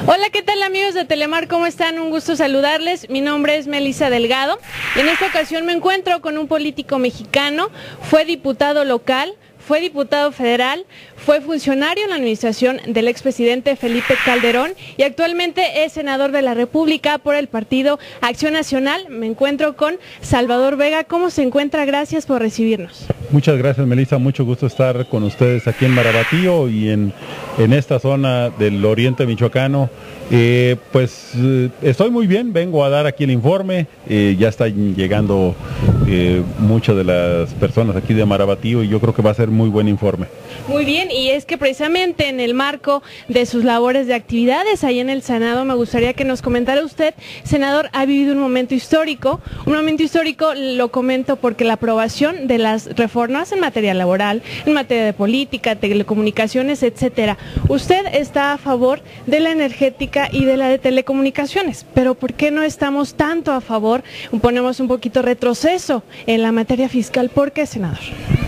Hola, ¿qué tal amigos de Telemar? ¿Cómo están? Un gusto saludarles. Mi nombre es Melissa Delgado y en esta ocasión me encuentro con un político mexicano. Fue diputado local, fue diputado federal, fue funcionario en la administración del expresidente Felipe Calderón y actualmente es senador de la República por el partido Acción Nacional. Me encuentro con Salvador Vega. ¿Cómo se encuentra? Gracias por recibirnos. Muchas gracias, Melissa. Mucho gusto estar con ustedes aquí en Marabatío y en esta zona del oriente michoacano. Estoy muy bien, vengo a dar aquí el informe. Ya están llegando muchas de las personas aquí de Marabatío y yo creo que va a ser muy buen informe. Muy bien, y es que precisamente en el marco de sus labores de actividades ahí en el Senado, me gustaría que nos comentara usted, senador, ha vivido un momento histórico. Lo comento porque la aprobación de las reformas en materia laboral, en materia de política, telecomunicaciones, etcétera. Usted está a favor de la energética y de la de telecomunicaciones, pero ¿por qué no estamos tanto a favor? Ponemos un poquito retroceso en la materia fiscal. ¿Por qué, senador?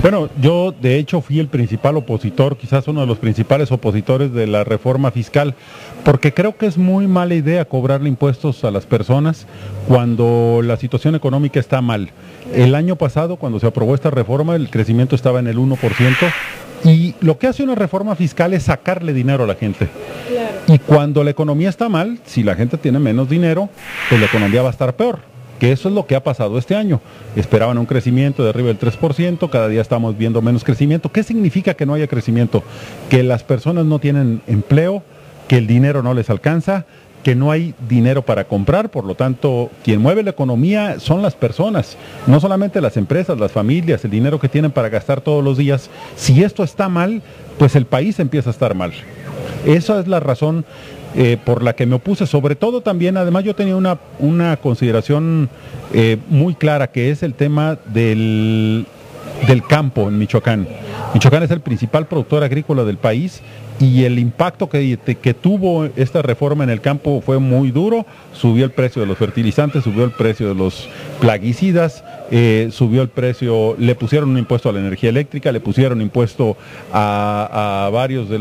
Bueno, yo de hecho fui el principal opositor, quizás uno de los principales opositores de la reforma fiscal, porque creo que es muy mala idea cobrarle impuestos a las personas cuando la situación económica está mal. El año pasado, cuando se aprobó esta reforma, el crecimiento estaba en el 1%, y lo que hace una reforma fiscal es sacarle dinero a la gente. Claro. Y cuando la economía está mal, si la gente tiene menos dinero, pues la economía va a estar peor. Que eso es lo que ha pasado este año. Esperaban un crecimiento de arriba del 3%, cada día estamos viendo menos crecimiento. ¿Qué significa que no haya crecimiento? Que las personas no tienen empleo, que el dinero no les alcanza, que no hay dinero para comprar, por lo tanto, quien mueve la economía son las personas, no solamente las empresas, las familias, el dinero que tienen para gastar todos los días. Si esto está mal, pues el país empieza a estar mal. Esa es la razón por la que me opuse, sobre todo también, además yo tenía una consideración muy clara, que es el tema del campo en Michoacán. Michoacán es el principal productor agrícola del país y el impacto que tuvo esta reforma en el campo fue muy duro. Subió el precio de los fertilizantes, subió el precio de los plaguicidas, subió el precio, le pusieron un impuesto a la energía eléctrica, le pusieron impuesto a varios de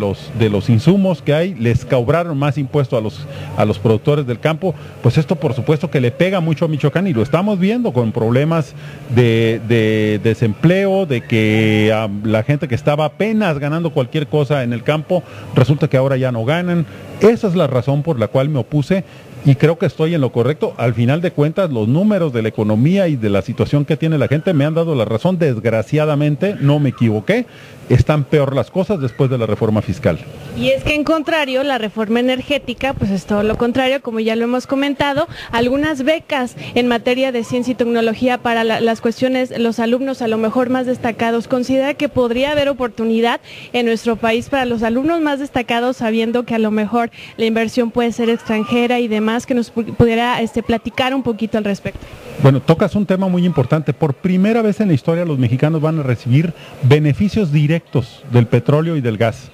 los insumos que hay, les cobraron más impuesto a los productores del campo. Pues esto por supuesto que le pega mucho a Michoacán y lo estamos viendo con problemas de desempleo, de que la gente que estaba apenas ganando cualquier cosa en el campo, resulta que ahora ya no ganan. Esa es la razón por la cual me opuse y creo que estoy en lo correcto. Al final de cuentas, los números de la economía y de la situación que tiene la gente me han dado la razón. Desgraciadamente, no me equivoqué. Están peor las cosas después de la reforma fiscal. Y es que en contrario, la reforma energética, pues es todo lo contrario, como ya lo hemos comentado. Algunas becas en materia de ciencia y tecnología para las cuestiones, los alumnos a lo mejor más destacados. ¿Considera que podría haber oportunidad en nuestro país para los alumnos más destacados, sabiendo que a lo mejor la inversión puede ser extranjera y demás? Que nos pudiera platicar un poquito al respecto. Bueno, tocas un tema muy importante. Por primera vez en la historia los mexicanos van a recibir beneficios directos del petróleo y del gas.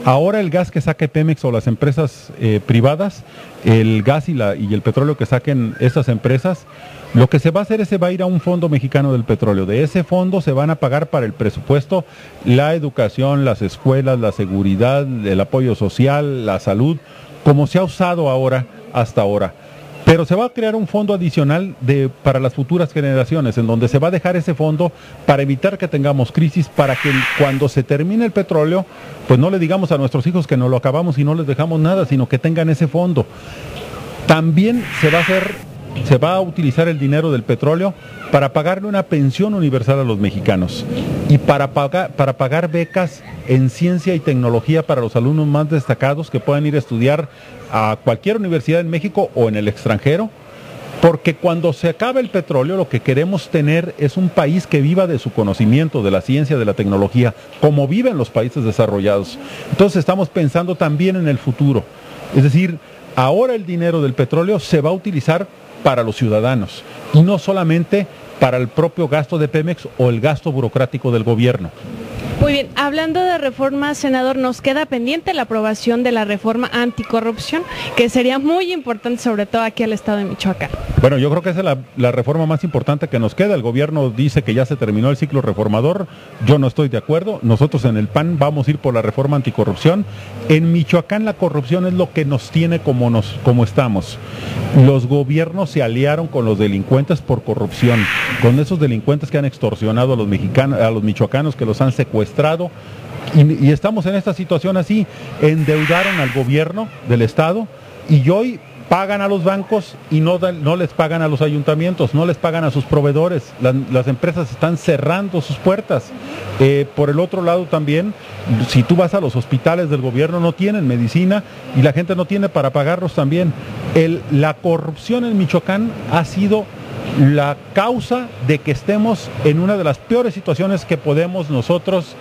Ahora el gas que saque Pemex o las empresas privadas, el gas y el petróleo que saquen estas empresas, lo que se va a hacer es se va a ir a un fondo mexicano del petróleo. De ese fondo se van a pagar para el presupuesto la educación, las escuelas, la seguridad, el apoyo social, la salud, como se ha usado hasta ahora. Pero se va a crear un fondo adicional para las futuras generaciones, en donde se va a dejar ese fondo para evitar que tengamos crisis, para que cuando se termine el petróleo, pues no le digamos a nuestros hijos que no lo acabamos y no les dejamos nada, sino que tengan ese fondo. También se va a utilizar el dinero del petróleo para pagarle una pensión universal a los mexicanos y para pagar becas en ciencia y tecnología para los alumnos más destacados que puedan ir a estudiar a cualquier universidad en México o en el extranjero, porque cuando se acabe el petróleo lo que queremos tener es un país que viva de su conocimiento, de la ciencia, de la tecnología, como viven los países desarrollados. Entonces estamos pensando también en el futuro, es decir, ahora el dinero del petróleo se va a utilizar para los ciudadanos y no solamente para el propio gasto de Pemex o el gasto burocrático del gobierno. Muy bien, hablando de reforma, senador, nos queda pendiente la aprobación de la reforma anticorrupción, que sería muy importante, sobre todo aquí al estado de Michoacán. Bueno, yo creo que esa es la reforma más importante que nos queda. El gobierno dice que ya se terminó el ciclo reformador. Yo no estoy de acuerdo. Nosotros en el PAN vamos a ir por la reforma anticorrupción. En Michoacán la corrupción es lo que nos tiene como estamos. Los gobiernos se aliaron con los delincuentes por corrupción, con esos delincuentes que han extorsionado a los mexicanos, a los michoacanos, que los han secuestrado. Y estamos en esta situación así. Endeudaron al gobierno del estado y hoy pagan a los bancos y no les pagan a los ayuntamientos, no les pagan a sus proveedores. Las empresas están cerrando sus puertas. Por el otro lado también, si tú vas a los hospitales del gobierno, no tienen medicina y la gente no tiene para pagarlos también. La corrupción en Michoacán ha sido la causa de que estemos en una de las peores situaciones que podemos nosotros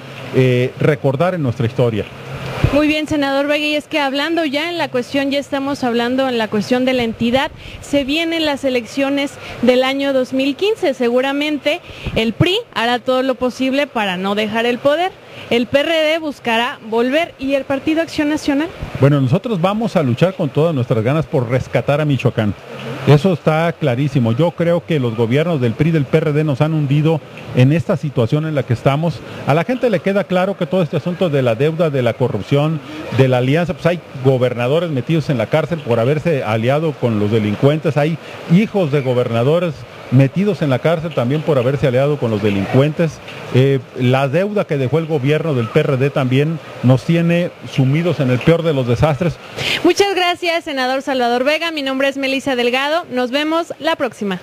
recordar en nuestra historia. Muy bien, senador Vega, y es que hablando ya en la cuestión, ya estamos hablando en la cuestión de la entidad, se vienen las elecciones del año 2015, seguramente el PRI hará todo lo posible para no dejar el poder, el PRD buscará volver y el Partido Acción Nacional. Bueno, nosotros vamos a luchar con todas nuestras ganas por rescatar a Michoacán. Eso está clarísimo. Yo creo que los gobiernos del PRI y del PRD nos han hundido en esta situación en la que estamos. A la gente le queda claro que todo este asunto de la deuda, de la corrupción, de la alianza, pues hay gobernadores metidos en la cárcel por haberse aliado con los delincuentes, hay hijos de gobernadores metidos en la cárcel también por haberse aliado con los delincuentes. La deuda que dejó el gobierno del PRD también nos tiene sumidos en el peor de los desastres. Muchas gracias, senador Salvador Vega. Mi nombre es Melissa Delgado. Nos vemos la próxima.